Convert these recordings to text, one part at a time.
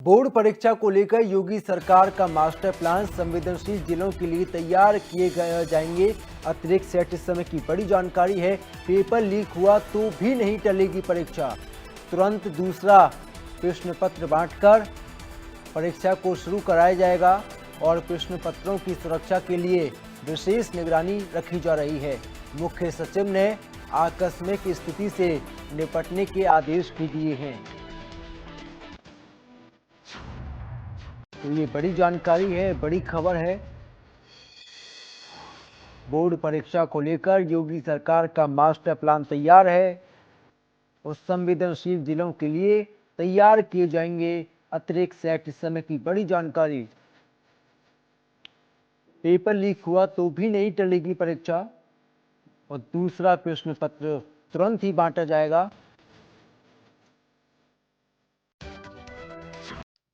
Board परीक्षा को लेकर योगी सरकार का मास्टर प्लान संवेदनशील जिलों के लिए तैयार किए जाएंगे अतिरिक्त सेट। इस समय की बड़ी जानकारी है। पेपर लीक हुआ तो भी नहीं टलेगी परीक्षा। तुरंत दूसरा प्रश्न पत्र बांटकर परीक्षा को शुरू कराया जाएगा और प्रश्न पत्रों की सुरक्षा के लिए विशेष निगरानी रखी जा रही है। मुख्य सचिव ने आकस्मिक स्थिति से निपटने के आदेश भी दिए हैं। तो ये बड़ी जानकारी है, बड़ी खबर है। बोर्ड परीक्षा को लेकर योगी सरकार का मास्टर प्लान तैयार है और संवेदनशील जिलों के लिए तैयार किए जाएंगे अतिरिक्त सेट। इस समय की बड़ी जानकारी। पेपर लीक हुआ तो भी नहीं टलेगी परीक्षा और दूसरा प्रश्न पत्र तुरंत ही बांटा जाएगा।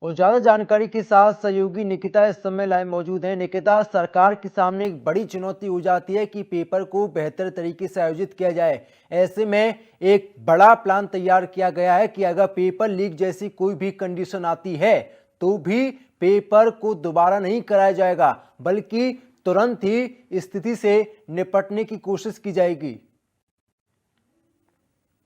और ज्यादा जानकारी के साथ सहयोगी निकिता इस समय लाइव मौजूद है। निकिता, सरकार के सामने एक बड़ी चुनौती हो जाती है कि पेपर को बेहतर तरीके से आयोजित किया जाए। ऐसे में एक बड़ा प्लान तैयार किया गया है कि अगर पेपर लीक जैसी कोई भी कंडीशन आती है तो भी पेपर को दोबारा नहीं कराया जाएगा, बल्कि तुरंत ही स्थिति से निपटने की कोशिश की जाएगी।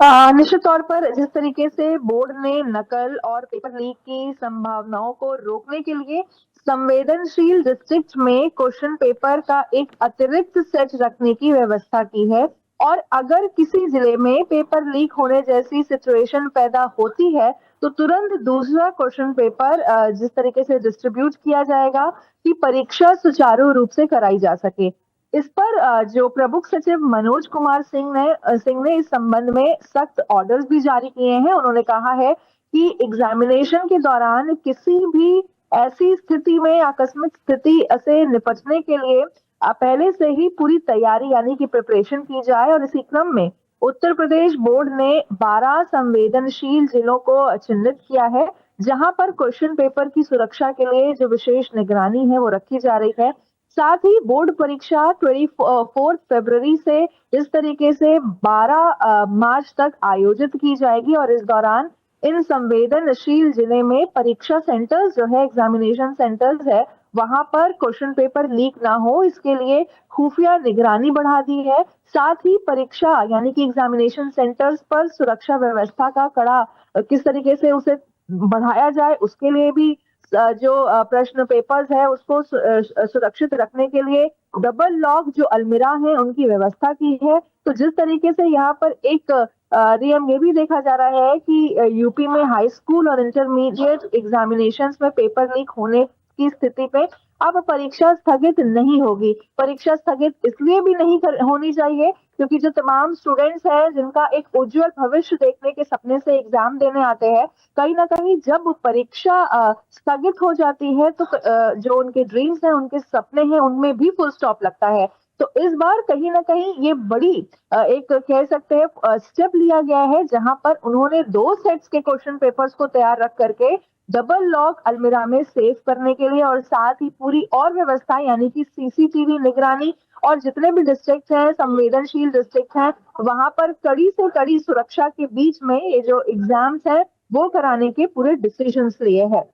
निश्चित तौर पर जिस तरीके से बोर्ड ने नकल और पेपर लीक की संभावनाओं को रोकने के लिए संवेदनशील डिस्ट्रिक्ट में क्वेश्चन पेपर का एक अतिरिक्त सेट रखने की व्यवस्था की है, और अगर किसी जिले में पेपर लीक होने जैसी सिचुएशन पैदा होती है तो तुरंत दूसरा क्वेश्चन पेपर जिस तरीके से डिस्ट्रीब्यूट किया जाएगा कि परीक्षा सुचारू रूप से कराई जा सके। इस पर जो प्रमुख सचिव मनोज कुमार सिंह ने इस संबंध में सख्त ऑर्डर्स भी जारी किए हैं। उन्होंने कहा है कि एग्जामिनेशन के दौरान किसी भी ऐसी स्थिति में, आकस्मिक स्थिति से निपटने के लिए पहले से ही पूरी तैयारी यानी कि प्रिपरेशन की जाए। और इसी क्रम में उत्तर प्रदेश बोर्ड ने 12 संवेदनशील जिलों को चिन्हित किया है, जहां पर क्वेश्चन पेपर की सुरक्षा के लिए जो विशेष निगरानी है वो रखी जा रही है। साथ ही बोर्ड परीक्षा 24 फरवरी से इस तरीके से 12 मार्च तक आयोजित की जाएगी, और इस दौरान इन संवेदनशील जिले में परीक्षा सेंटर्स जो है, एग्जामिनेशन सेंटर्स है, वहां पर क्वेश्चन पेपर लीक ना हो इसके लिए खुफिया निगरानी बढ़ा दी है। साथ ही परीक्षा यानी कि एग्जामिनेशन सेंटर्स पर सुरक्षा व्यवस्था का कड़ा किस तरीके से उसे बढ़ाया जाए उसके लिए भी जो प्रश्न पेपर्स है उसको सुरक्षित रखने के लिए डबल लॉक जो अलमीरा है उनकी व्यवस्था की है। तो जिस तरीके से यहाँ पर एक रियम ये भी देखा जा रहा है कि यूपी में हाई स्कूल और इंटरमीडिएट एग्जामिनेशंस में पेपर लीक होने की स्थिति पे अब परीक्षा स्थगित नहीं होगी। परीक्षा स्थगित इसलिए भी नहीं होनी चाहिए क्योंकि जो तमाम स्टूडेंट्स हैं जिनका एक उज्जवल भविष्य देखने के सपने से एग्जाम देने आते हैं, कहीं ना कहीं जब परीक्षा स्थगित हो जाती है तो जो उनके ड्रीम्स हैं, उनके सपने हैं, उनमें भी फुल स्टॉप लगता है। तो इस बार कहीं ना कहीं ये बड़ी एक कह सकते हैं स्टेप लिया गया है, जहां पर उन्होंने 2 सेट्स के क्वेश्चन पेपर्स को तैयार रख करके डबल लॉक अलमीरा में सेव करने के लिए, और साथ ही पूरी और व्यवस्था यानी कि सीसीटीवी निगरानी और जितने भी डिस्ट्रिक्ट हैं, संवेदनशील डिस्ट्रिक्ट हैं, वहां पर कड़ी से कड़ी सुरक्षा के बीच में ये जो एग्जाम्स है वो कराने के पूरे डिसीजंस लिए हैं।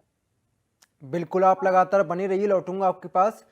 बिल्कुल, आप लगातार बने रहिए, लौटूंगा आपके पास।